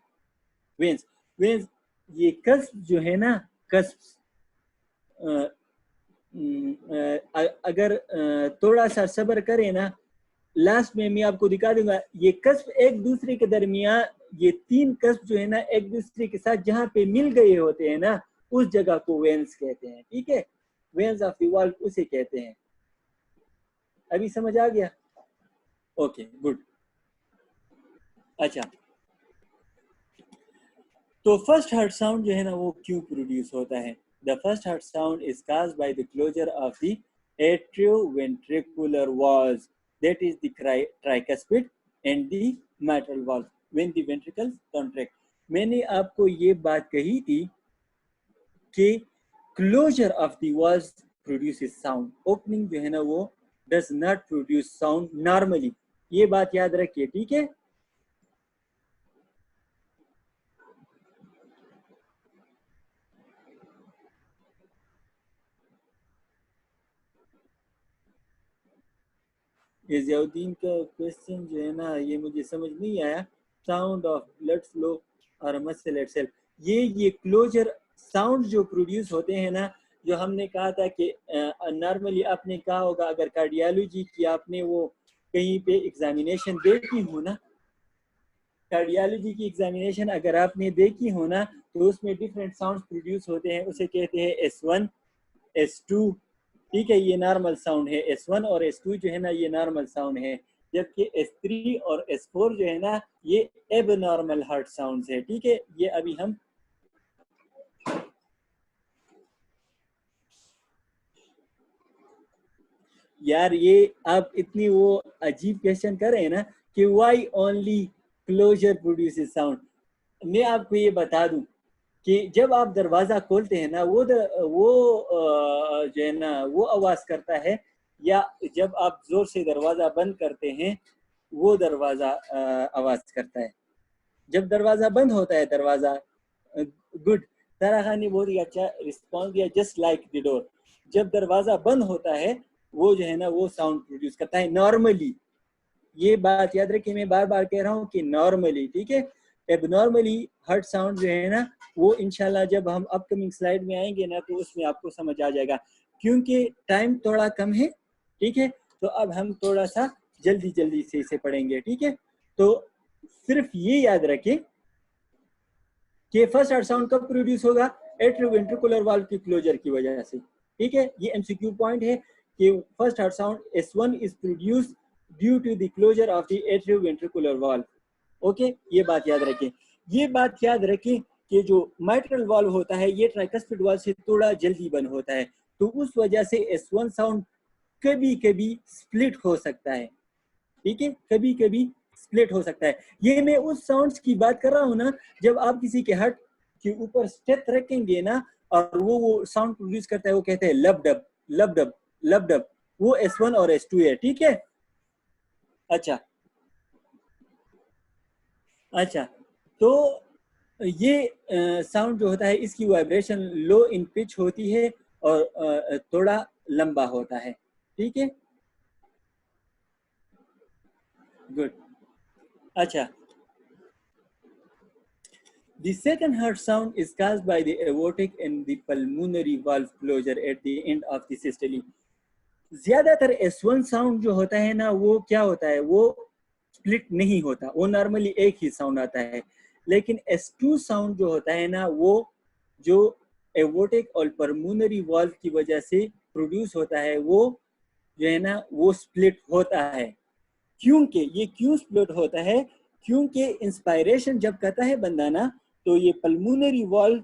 Speaker 1: वेन्स, वेन्स, ये कस्प जो है ना, कस्प, अगर थोड़ा सा सब्र करें ना, लास्ट में मैं आपको दिखा दूंगा। ये कस्प एक दूसरे के दरमियान, ये तीन कस्प जो है ना एक दूसरे के साथ जहाँ पे मिल गए होते हैं ना उस जगह को वेन्स कहते हैं, ठीक है? वेन्स ऑफ द वॉल्व उसे कहते हैं। अभी समझ आ गया? Okay, good. अच्छा, तो फर्स्ट हार्ट साउंड जो है ना वो क्यों प्रोड्यूस होता है? The first heart sound is caused by the closure of the atrioventricular walls, that is the tricuspid and the mitral valve when the ventricles contract. मैंने आपको ये बात कही थी कि closure of the walls produces sound, opening जो है ना वो does not produce sound normally. ये बात याद रखिए, ठीक है? इज़ाउद्दीन का क्वेश्चन जो है ना ये मुझे समझ नहीं आया। साउंड ऑफ ब्लड फ्लो और मसल इटसेल्फ, ये क्लोजर साउंड जो प्रोड्यूस होते हैं ना, जो हमने कहा था कि नॉर्मली आपने कहा होगा अगर कार्डियोलॉजी की आपने वो कहीं पे एग्जामिनेशन देखी हो ना, कार्डियोलॉजी की एग्जामिनेशन अगर आपने देखी हो ना, तो उसमें डिफरेंट साउंड्स प्रोड्यूस होते हैं, उसे कहते हैं S1 S2। ठीक है, ये नॉर्मल साउंड है। S1 और S2 जो है ना ये नॉर्मल साउंड है, जबकि S3 और S4 जो है ना ये एब नॉर्मल हार्ट साउंड है। ठीक है, ये अभी हम यार ये आप इतनी वो अजीब क्वेश्चन कर रहे हैं ना कि why only closure produces sound. मैं आपको ये बता दूं कि जब आप दरवाजा खोलते हैं ना वो जो है ना वो आवाज करता है, या जब आप जोर से दरवाजा बंद करते हैं वो दरवाजा आवाज करता है। जब दरवाजा बंद होता है दरवाजा, गुड, तारा खान ने बहुत ही अच्छा रिस्पॉन्स दिया, जस्ट लाइक द डोर। जब दरवाजा बंद होता है वो जो है ना वो साउंड प्रोड्यूस करता है नॉर्मली। ये बात याद रखिए, मैं बार बार कह रहा हूँ कि नॉर्मली। ठीक है, एबनॉर्मली हार्ट साउंड जो है ना वो इंशाल्लाह जब हम अपकमिंग स्लाइड में आएंगे ना तो उसमें आपको समझ आ जाएगा, क्योंकि टाइम थोड़ा कम है। ठीक है, तो अब हम थोड़ा सा जल्दी जल्दी से इसे पढ़ेंगे। ठीक है, तो सिर्फ ये याद रखें कि फर्स्ट हार्ट साउंड कब प्रोड्यूस होगा, एट्रियोवेंट्रिकुलर वाल्व की क्लोजर की वजह से। ठीक है, ये एमसीक्यू पॉइंट है कि first heart sound S1 is produced due to the closure of the atrioventricular valve. Okay, ये बात याद रखें। ये बात याद रखें कि जो माइट्रल वाल्व होता है ये ट्राइकस्पिड वाल्व से थोड़ा जल्दी बंद होता है, तो उस वजह से S1 साउंड कभी कभी स्प्लिट हो सकता है। ठीक है, कभी कभी स्प्लिट हो सकता है। ये मैं उस साउंड्स की बात कर रहा हूँ ना, जब आप किसी के हार्ट के ऊपर स्टेप रखेंगे ना और वो साउंड प्रोड्यूस करता है, वो कहते हैं लब डब लब डब लब डब, वो S1 और S2 है। ठीक है, अच्छा अच्छा, तो ये साउंड जो होता है इसकी वाइब्रेशन लो इन पिच होती है और थोड़ा लंबा होता है। ठीक है, गुड, अच्छा। The second heart sound is caused by the aortic and the pulmonary valve closure at the end of the systole। ज्यादातर S1 साउंड जो होता है ना वो क्या होता है, वो स्प्लिट नहीं होता, वो नॉर्मली एक ही साउंड आता है। लेकिन S2 साउंड जो होता है ना वो जो एवोटिक और पल्मोनरी वाल्व की वजह से प्रोड्यूस होता है वो जो है ना वो स्प्लिट होता है। क्योंकि ये क्यों स्प्लिट होता है, क्योंकि इंस्पायरेशन जब करता है बंदा ना तो ये पल्मोनरी वाल्व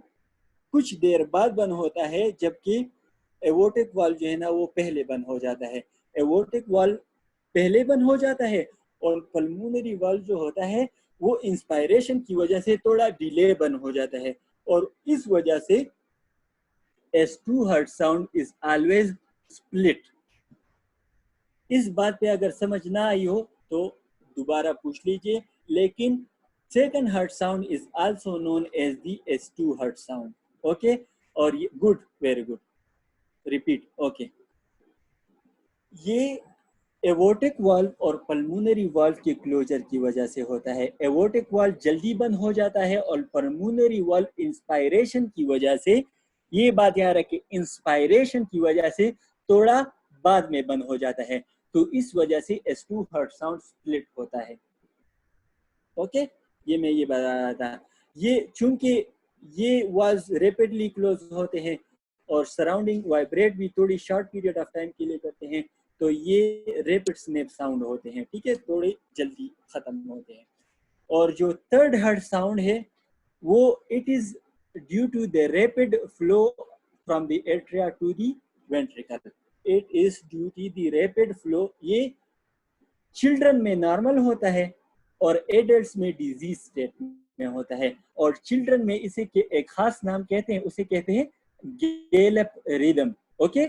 Speaker 1: कुछ देर बाद बंद होता है, जबकि एवोटिक वाल्व जो है ना वो पहले बंद हो जाता है। एवोटिक वाल्व पहले बंद हो जाता है और पल्मोनरी वाल्व जो होता है वो इंस्पायरेशन की वजह से थोड़ा डिले बंद हो जाता है, और इस वजह से S2 heart sound is always split. इस बात पे अगर समझ ना आई हो तो दोबारा पूछ लीजिए। लेकिन second heart sound is also known as the S2 heart sound. Okay, और ये good, very good, repeat. Okay, ये एवोटिक वाल्व और पल्मोनरी वाल्व के क्लोजर की वजह से होता है। एवोटिक वाल्व जल्दी बंद हो जाता है और पल्मोनरी वाल्व इंस्पायरेशन की वजह से, ये बात याद रखें, इंस्पायरेशन की वजह से थोड़ा बाद में बंद हो जाता है, तो इस वजह से S2 हार्ट साउंड स्प्लिट होता है। ओके, ये मैं ये बता रहा था। ये चूंकि ये वाल्व्स रैपिडली क्लोज होते हैं और सराउंडिंग वाइब्रेट भी थोड़ी शॉर्ट पीरियड ऑफ टाइम के लिए करते हैं, तो ये रैपिड स्नैप साउंड होते हैं। ठीक है, थोड़े जल्दी खत्म होते हैं। और जो थर्ड हार्ट साउंड है वो it is due to the rapid flow from the atria to the ventricle. It is due to the rapid flow. ये चिल्ड्रन में नॉर्मल होता है और एडल्ट्स में डिजीज स्टेट में होता है। और चिल्ड्रन में इसे एक खास नाम कहते हैं, उसे कहते हैं Gallup rhythm. Okay,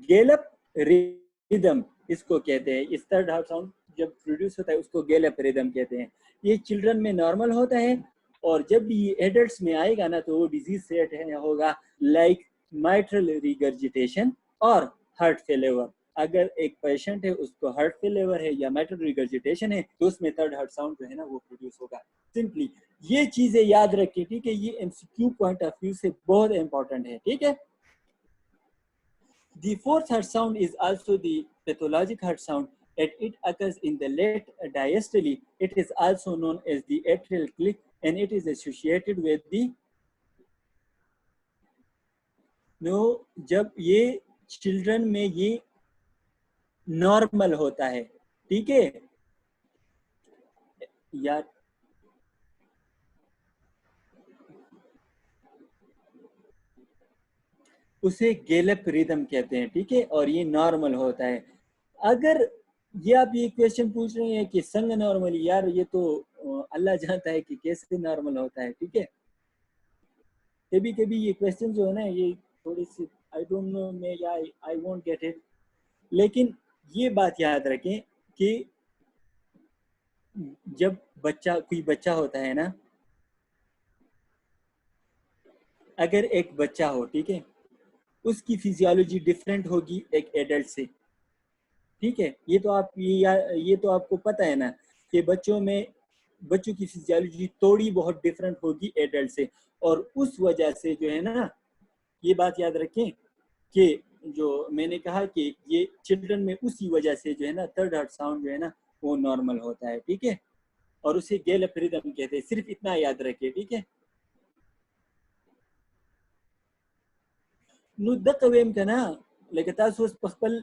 Speaker 1: Gallup rhythm इसको कहते हैं। इस थर्ड हार्ट साउंड जब प्रोड्यूस होता है उसको गैलप रिदम कहते हैं। ये चिल्ड्रन में नॉर्मल होता है और जब भी एडल्ट्स में आएगा ना तो वो डिजीज सेट है होगा, लाइक माइट्रल रिगर्जिटेशन और हार्ट फेलियर। अगर एक पेशेंट है उसको हार्ट फेलियर है या मेटल रिगर्जिटेशन है तो उसमें थर्ड हार्ट साउंड जो है ना वो प्रोड्यूस होगा। सिंपली ये चीजें याद रखिए, ठीक है, ये एमसीक्यू पॉइंट ऑफ व्यू से बहुत इंपॉर्टेंट है, ठीक है। The fourth heart sound is also the pathologic heart sound. It occurs in the late diastole. It is also known as the atrial click and it is associated with the जब ये children में ये normal होता है, ठीक है यार, उसे गैलप रिदम कहते हैं, ठीक है, और ये नॉर्मल होता है। अगर ये आप ये क्वेश्चन पूछ रहे हैं कि संग नॉर्मल, यार ये तो अल्लाह जानता है कि कैसे नॉर्मल होता है, ठीक है। कभी कभी ये क्वेश्चन जो है ना ये थोड़ी सी I don't know may I won't get it, लेकिन ये बात याद रखें कि जब कोई बच्चा होता है ना, अगर एक बच्चा हो, ठीक है, उसकी फिजियोलॉजी डिफरेंट होगी एक एडल्ट से, ठीक है। ये तो आपको पता है ना कि बच्चों की फिजियोलॉजी थोड़ी बहुत डिफरेंट होगी एडल्ट से, और उस वजह से जो है ना, ये बात याद रखें कि जो मैंने कहा कि ये चिल्ड्रन में उसी वजह से जो है ना थर्ड हार्ट साउंड जो है ना वो नॉर्मल होता है, ठीक है, और उसे गैलप रिदम कहते हैं। सिर्फ इतना याद रखिए, ठीक है। नु दक वेम कना लेके तासु पखपल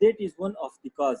Speaker 1: that is one of the cause.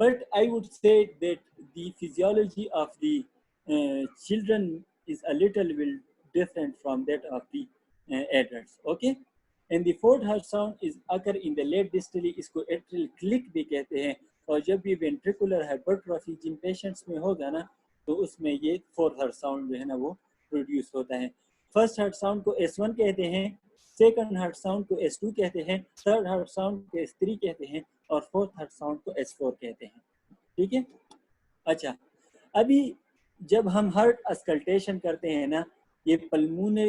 Speaker 1: But I would say that the physiology of the children is a little bit different from that of the adults. Okay. And the fourth heart sound is occur in the late distally, इसको atrial click भी कहते हैं, और जब भी ventricular hypertrophy जिन patients में होगा ना तो उसमें ये फोर्थ हार्ट साउंड जो है ना वो प्रोड्यूस होता है। फर्स्ट हार्ट साउंड को S1 कहते हैं, सेकंड हार्ट साउंड को S2 कहते हैं, थर्ड हार्ट साउंड को S3 कहते हैं, और फोर्थ हार्ट साउंड को S4 कहते हैं, ठीक है। अच्छा, अभी जब हम हार्ट अस्कल्टेशन करते हैं ना, ये पल्मोने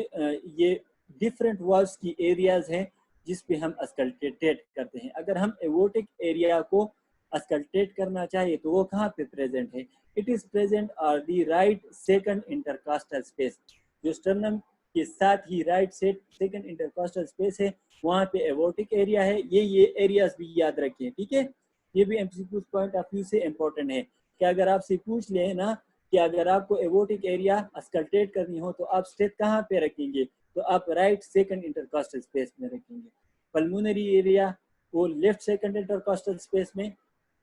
Speaker 1: ये डिफरेंट वॉल्स की एरियाज हैं जिस पे हम अस्कल्टेट करते हैं। अगर हम एवोटिक एरिया को अस्कल्टेट करना चाहिए तो वो कहाँ पे प्रेजेंट है? It is present are the right second intercostal space, जो स्टर्नम के साथ ही राइट सेकंड इंटरकास्टल स्पेस है, वहाँ पे एवोटिक एरिया है। ये एरियाज भी याद रखें, ठीक है। ये भी एमसीक्यू पॉइंट ऑफ व्यू से इम्पोर्टेंट है कि अगर आपसे पूछ ले ना कि अगर आपको एवोटिक एरिया अस्कल्टेट करनी हो तो आप स्टेट कहाँ पे रखेंगे, तो आप राइट सेकंड इंटरकास्टल स्पेस में रखेंगे। पल्मोनरी एरिया वो लेफ्ट सेकंड इंटरकास्टल स्पेस में,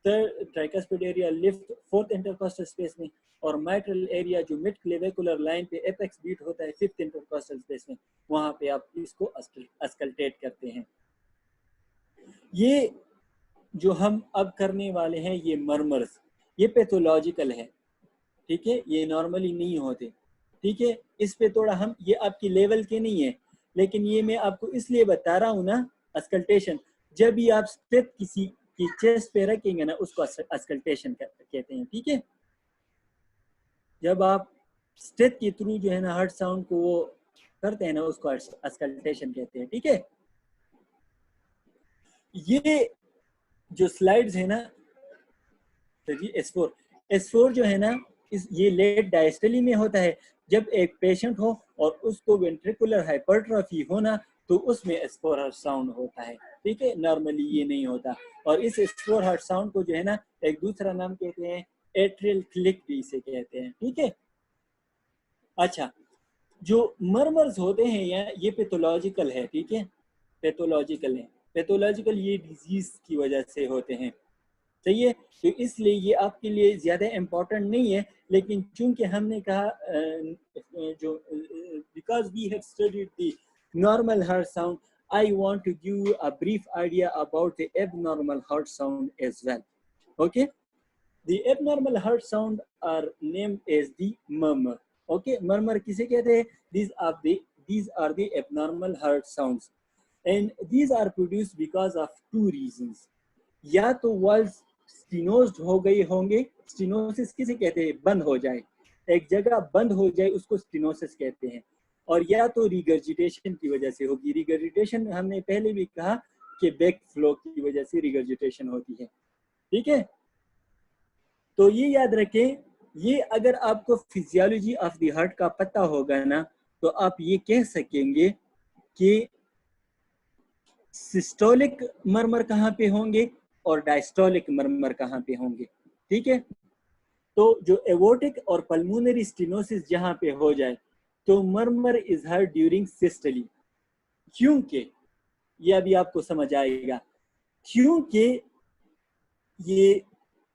Speaker 1: third tricuspid area left fourth intercostal space में, और माइट्रल एरिया जो मिड क्लेविकुलर लाइन पे एपेक्स बीट होता है फिफ्थ इंटरकास्टल स्पेस में, वहां पे आप इसको अस्कल्टेट करते हैं। ये जो हम अब करने वाले हैं ये मर्मर्स, ये पैथोलॉजिकल है, ठीक है, ये नॉर्मली नहीं होते, ठीक है। इस पे थोड़ा हम ये आपकी लेवल के नहीं है, लेकिन ये मैं आपको इसलिए बता रहा हूँ ना, अस्कल्टेशन जब भी आप स्टेप किसी की चेस्ट पे रखेंगे ना उसको अस्कल्टेशन कहते हैं, ठीक है। जब आप स्टेप के थ्रू जो है ना हार्ट साउंड को वो करते हैं ना उसको अस्कल्टेशन कहते हैं, ठीक है। ये जो स्लाइड्स है ना S4 जो है ना ये लेट डायस्टली में होता है। जब एक पेशेंट हो और उसको वेंट्रिकुलर हाइपरट्रॉफी हो ना तो उसमें S4 हार्ट साउंड होता है, ठीक है, नॉर्मली ये नहीं होता। और इस S4 हार्ट साउंड को जो है ना एक दूसरा नाम कहते हैं एट्रियल क्लिक भी इसे कहते हैं, ठीक है। अच्छा, जो मर्मर्स होते हैं ये पैथोलॉजिकल है, ठीक है, पैथोलॉजिकल है। पैथोलॉजिकल ये डिजीज की वजह से होते हैं, सही है, तो इसलिए ये आपके लिए ज़्यादा इम्पोर्टेंट नहीं है। लेकिन चूंकि हमने कहा जो because we have studied the normal heart sound, I want to give you a brief idea about the abnormal heart sound as well. Okay, the abnormal heart sound are named as the murmur. Okay, murmur किसे कहते हैं? These are the abnormal heart sounds, and these are produced because of two reasons. या तो walls स्टिनोज्ड हो गए होंगे, stenosis किसे कहते हैं, बंद हो जाए, एक जगह बंद हो जाए उसको स्टिनोसिस कहते हैं, और या तो रिगर्जिटेशन की वजह से होगी। रिगर्जिटेशन हमने पहले भी कहा कि बैक फ्लो की वजह से रिगर्जिटेशन होती है, ठीक है। तो ये याद रखें, ये अगर आपको फिजियोलॉजी ऑफ द हार्ट का पता होगा ना, तो आप ये कह सकेंगे कि सिस्टोलिक मरमर कहाँ पे होंगे और डायस्टोलिक मरमर कहाँ पे होंगे, ठीक है। तो जो एवोटिक और पल्मोनरी स्टेनोसिस जहाँ पे हो जाए तो मरमर इज हर्ड ड्यूरिंग सिस्टोली, क्योंकि ये अभी आपको समझ आएगा, क्योंकि ये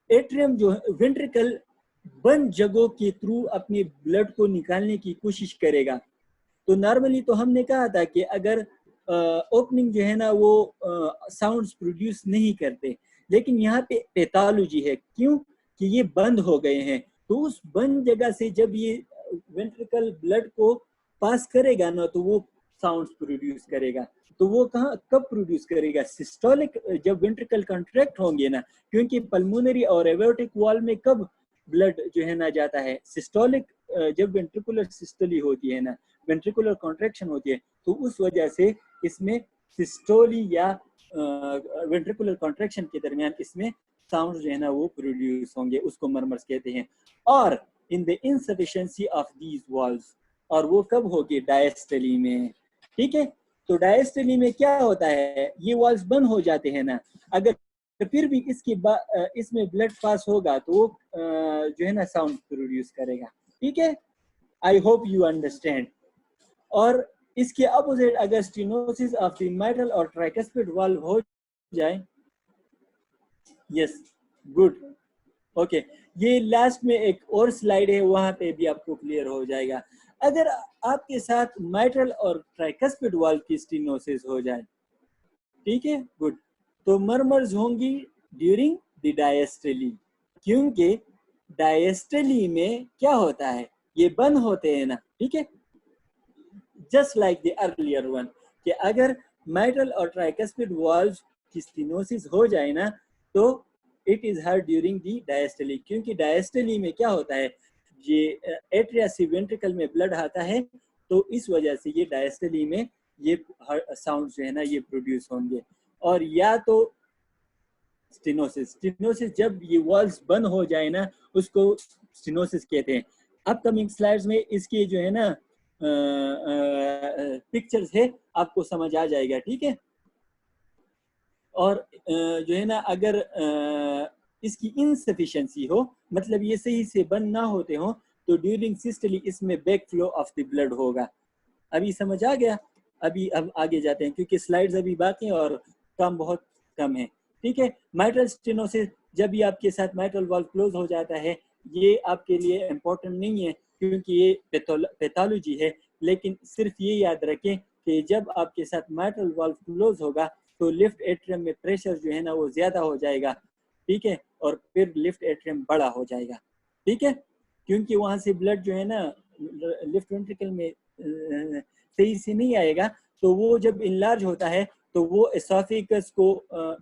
Speaker 1: एट्रियम जो वेंट्रिकल बंद जगहों के थ्रू अपने ब्लड को निकालने की कोशिश करेगा। तो नॉर्मली तो हमने कहा था कि अगर ओपनिंग जो है ना वो साउंड्स प्रोड्यूस नहीं करते, लेकिन यहाँ पे पैथोलॉजी है, क्यों कि ये बंद हो गए हैं। तो उस बंद जगह से जब ये वेंट्रिकल ब्लड को पास करेगा ना तो वो साउंड्स प्रोड्यूस करेगा। तो वो कहाँ कब प्रोड्यूस करेगा, सिस्टोलिक जब वेंट्रिकल कॉन्ट्रैक्ट होंगे ना, क्योंकि पल्मोनरी और एवोटिक वॉल में कब ब्लड जो है ना जाता है, सिस्टोलिक जब वेंट्रिकुलर सिस्टोली होती है ना, वेंट्रिकुलर कॉन्ट्रैक्शन होती है, तो उस वजह से इसमें सिस्टोली या वेंट्रिकुलर कॉन्ट्रैक्शन के दरमियान इसमें साउंड जो है ना वो प्रोड्यूस होंगे, उसको मरमर्स कहते हैं। और in the insufficiency of these valves, और वो कब होगी, डायस्टली में, ठीक है। तो डायस्टली में क्या होता है, ये वॉल्व्स बंद हो जाते हैं ना, अगर फिर भी इसमें ब्लड पास होगा तो वो जो है ना साउंड प्रोड्यूस करेगा, ठीक है। I hope you understand. और इसके अपोजिट अगर स्टेनोसिस ऑफ द मिटरल और ट्राइकस्पिड वाल्व हो जाए, यस गुड, ओके, ये लास्ट में एक और स्लाइड है, वहां पे भी आपको क्लियर हो जाएगा। अगर आपके साथ मिटरल और ट्राइकस्पिड वाल्व की स्टेनोसिस हो जाए, ठीक है, गुड, तो मरमर्स होंगी ड्यूरिंग द डायस्टली, क्योंकि डायस्टली में क्या होता है, ये बंद होते हैं ना, ठीक है, just like the earlier one, कि अगर मिटरल और ट्राइकस्पिड वाल्व की स्टेनोसिस हो जाए ना तो it is heard during the diastole, क्योंकि डायस्टली में क्या होता है, ये एट्रिया से वेंट्रिकल में ब्लड आता है, तो इस वजह से ये डायस्टली में ये साउंड जो है ना ये प्रोड्यूस होंगे। और या तो स्टेनोसिस जब ये वॉल्व्स बंद हो जाए ना उसको स्टेनोसिस कहते हैं। अपकमिंग स्लाइड्स में इसके जो है ना पिक्चर्स है, आपको समझ आ जाएगा, ठीक है। और जो है ना अगर इसकी इनसफिशिएंसी हो, मतलब ये सही से बंद ना होते हो, तो ड्यूरिंग सिस्टली इसमें back flow of the blood होगा। अभी समझ आ गया। अभी अब आगे जाते हैं क्योंकि स्लाइड्स अभी बाकी हैं और काम बहुत कम है, ठीक है। माइट्रल स्टेनोसिस, जब भी आपके साथ माइट्रल वाल्व क्लोज हो जाता है, ये आपके लिए इम्पोर्टेंट नहीं है क्योंकि ये पैथोलॉजी है, लेकिन सिर्फ ये याद रखें कि जब आपके साथ माइट्रल वाल्व क्लोज होगा तो लिफ्ट एट्रियम में प्रेशर जो है ना वो ज्यादा हो जाएगा, ठीक है, और फिर लिफ्ट एट्रियम बड़ा हो जाएगा, ठीक है, क्योंकि वहां से ब्लड जो है ना लिफ्ट वेंट्रिकल में सही से नहीं आएगा। तो वो जब इनलार्ज होता है तो वो एसोफेगस को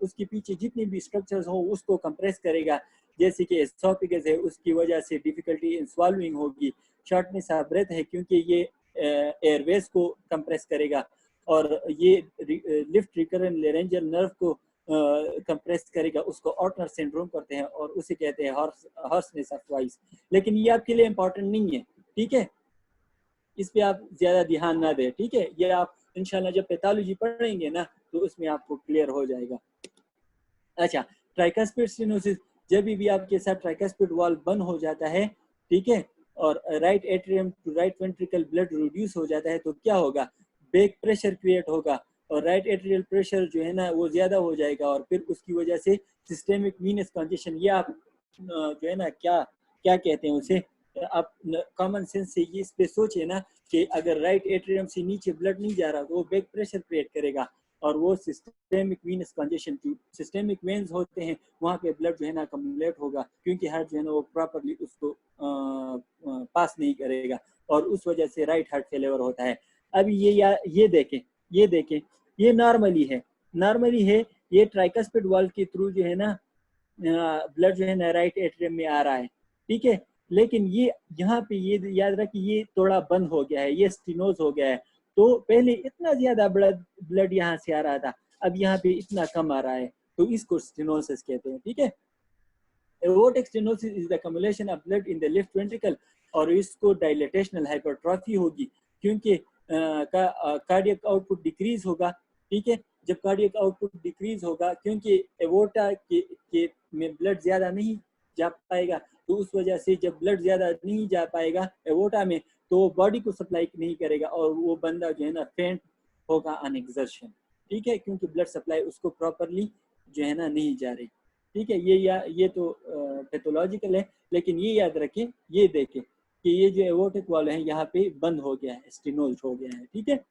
Speaker 1: उसके पीछे जितनी भी स्ट्रक्चर्स हो उसको कंप्रेस करेगा, जैसे कि एसोफेगस है उसकी वजह से डिफिकल्टी इन स्वॉल्विंग होगी, शॉर्टनेस ऑफ ब्रेथ है क्योंकि ये एयरवेज को कंप्रेस करेगा, और ये लिफ्ट रिकरेंट लेरेंजियल नर्व को कंप्रेस करेगा, उसको ऑटनर सिंड्रोम करते हैं और उसे कहते हैं हॉर्सनेस ऑफ वॉइस। लेकिन ये आपके लिए इंपॉर्टेंट नहीं है, ठीक है, इस पे आप ज्यादा ध्यान ना दें, ठीक है। ये आप इंशाल्लाह जब पैथोलॉजी पढ़ेंगे ना तो उसमें आपको क्लियर हो जाएगा। अच्छा, ट्राइकस्पिड स्टेनोसिस, जब भी आपके साथ ट्राइकस्पिड वॉल्व बंद हो जाता है, ठीक है, और right atrium to right ventricle blood reduce हो जाता है, तो क्या होगा, बैक प्रेशर क्रिएट होगा और राइट एट्रियल प्रेशर जो है ना वो ज्यादा हो जाएगा, और फिर उसकी वजह से सिस्टेमिक वीनस कंजेशन, ये आप जो है ना क्या क्या कहते हैं उसे, आप कॉमन सेंस से ये इस पे सोचिए ना कि अगर राइट एट्रियम से नीचे ब्लड नहीं जा रहा तो वो बैक प्रेशर क्रिएट करेगा और वो systemic Venus congestion, systemic veins होते हैं वहाँ पे ब्लड जो है ना अकम्युलेट होगा, क्योंकि हार्ट जो है ना वो प्रॉपरली उसको पास नहीं करेगा और उस वजह से राइट हार्ट फेलियर होता है। अब ये देखें ये नॉर्मली है ये ट्राइकस्पिड वाल्व के थ्रू जो है ना ब्लड जो है ना राइट एट्रियम में आ रहा है, ठीक है। लेकिन ये यहाँ पे ये याद रखिए ये थोड़ा बंद हो गया है, ये स्टिनोज हो गया है। तो पहले इतना ज्यादा ब्लड यहाँ से आ रहा था, अब यहाँ पे इतना कम आ रहा है, तो इसको स्टिनोसिस कहते हैं, ठीक है। Aortic stenosis is the accumulation of blood in the left ventricle, और इसको डायलेटेशनल हाइपरट्रॉफी होगी क्योंकि कार्डियक आउटपुट डिक्रीज होगा, ठीक है। जब कार्डियक आउटपुट डिक्रीज होगा क्योंकि एवोर्टा के में ब्लड ज्यादा नहीं जा पाएगा, तो उस वजह से जब ब्लड ज्यादा नहीं जा पाएगा एवोर्टा में तो बॉडी को सप्लाई नहीं करेगा और वो बंदा जो है ना फेंट होगा ऑन एक्सर्शन, ठीक है, क्योंकि ब्लड सप्लाई उसको प्रॉपरली जो है ना नहीं जा रही, ठीक है। ये तो पैथोलॉजिकल है, लेकिन ये याद रखें, ये देखें कि ये जो एओर्टिक वाल्व है यहाँ पे बंद हो गया है, स्टेनोज हो गया है, ठीक है।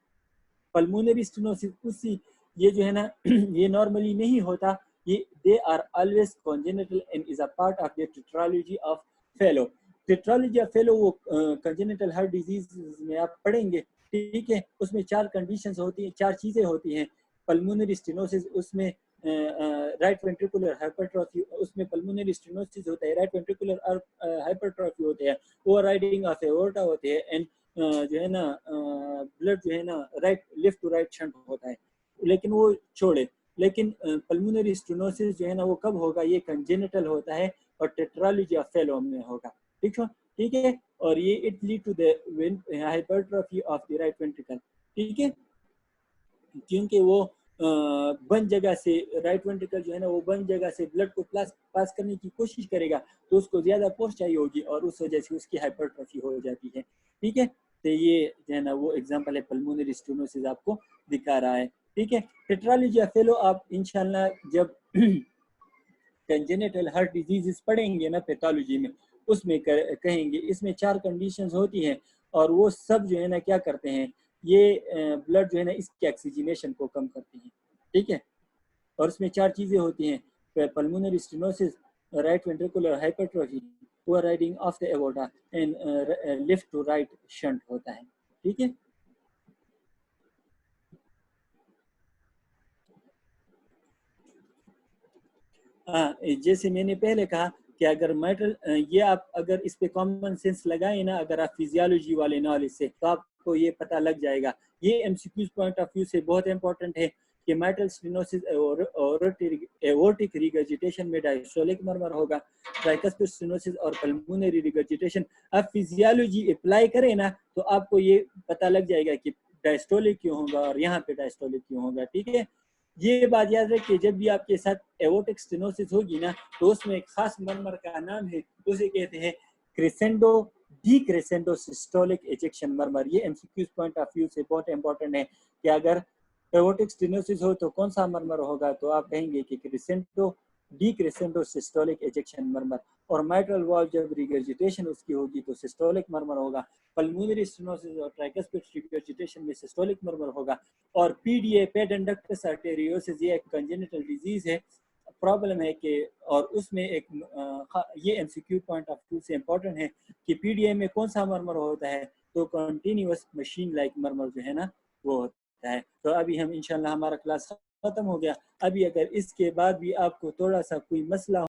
Speaker 1: पल्मोनरी स्टेनोसिस उसी ये जो है ना ये नॉर्मली नहीं होता, ये they are always congenital and is a part of the tetralogy of Fallot. Tetralogy of Fallot वो कॉन्जेनिटल हार्ट डिजीज में आप पढ़ेंगे, ठीक है। उसमें 4 कंडीशंस होती हैं, 4 चीजें होती हैं। पल्मोनरी स्टेनोसिस उसमें राइट वेंट्रिकुलर हाइपरट्रॉफी, उसमें पल्मोनरी स्टेनोसिस होता है, राइट वेंट्रिकुलर हाइपरट्रॉफी होते हैं, ओवरराइडिंग ऑफ एओर्टा होते हैं, एंड जो है ना ब्लड जो है ना लेफ्ट टू राइट शंट होता है। लेकिन वो छोड़े, लेकिन पल्मोनरी स्टेनोसिस जो है ना वो कब होगा, ये कंजेनिटल होता है और टेट्रालॉजी ऑफ फेलो में होगा, ठीक है। और ये it lead to the hypertrophy of the right ventricle, ठीक है, क्योंकि वो बंद जगह से राइट वेंट्रिकल जो है ना वो बंद जगह से ब्लड को पास करने की कोशिश करेगा, तो उसको ज्यादा फोर्स चाहिए होगी और उस वजह से उसकी हाइपरट्रॉफी हो जाती है, ठीक है। तो ये जो है ना वो एग्जांपल है, पल्मोनरी स्टेनोसिस आपको दिखा रहा है, ठीक है। टेट्रालॉजी ऑफ फेलो आप इंशाल्लाह जब कंजेनिटल हार्ट डिजीजेस पढ़ेंगे ना पैथोलॉजी में, उसमें कहेंगे इसमें 4 कंडीशंस होती हैं और वो सब जो है ना क्या करते हैं, ये ब्लड जो है ना इसके ऑक्सीजनेशन को कम करते हैं, ठीक है। और उसमें 4 चीजें होती हैं, pulmonary stenosis, right ventricular hypertrophy, overriding of the aorta and left to right shunt होता है, ठीक है। हाँ, जैसे मैंने पहले कहा कि अगर मेटल ये आप अगर इस पे कॉमन सेंस लगाए ना, अगर आप फिजियोलॉजी वाले नॉलेज से, तो आपको ये पता लग जाएगा। ये एमसीक्यूज पॉइंट ऑफ व्यू से बहुत इंपॉर्टेंट है कि मेटल स्टेनोसिस एओर्टिक रिगर्जिटेशन में डायस्टोलिक मर्मर होगा, ट्राइकस्पिड स्टेनोसिस और पल्मोनरी रिगर्जिटेशन। आप फिजियोलॉजी अप्लाई करें ना तो आपको ये पता लग जाएगा कि डायस्टोलिक क्यों होगा और यहाँ पे डायस्टोलिक क्यों होगा, ठीक है। ये बात याद रखिए, जब भी आपके साथ एओर्टिक स्टेनोसिस होगी ना तो उसमें एक खास मरमर का नाम है, उसे कहते हैं क्रेसेंडो डी क्रेसेंडो सिस्टोलिक एजेक्शन मरमर। ये एमसीक्यूज पॉइंट ऑफ व्यू से बहुत इंपॉर्टेंट है कि अगर एओर्टिक स्टेनोसिस हो तो कौन सा मरमर होगा, तो आप कहेंगे कि क्रेसेंडो डी क्रेसेंडो सिस्टोलिक एजेक्शन मरमर। और माइट्रल वॉल्व जब रिगर्जिटेशन उसकी होगी तो सिस्टोलिक मरमर होगा। पल्मोनरी स्टेनोसिस और ट्राइकस्पिड रिगर्जिटेशन में सिस्टोलिक मरमर होगा। और पीडीए पेडेंडक्टस आर्टेरियोसिस ये एक कंजेनिटल डिजीज है, प्रॉब्लम है कि, और उसमें एक ये एमसीक्यू पॉइंट ऑफ व्यू से इंपॉर्टेंट है कि पीडीए में कौन सा मरमर होता है, तो कंटिन्यूअस मशीन लाइक मरमर जो है ना वो होता है। तो अभी हम इंशाल्लाह हमारा क्लास खत्म हो गया। अभी अगर इसके बाद भी आपको थोड़ा सा कोई मसला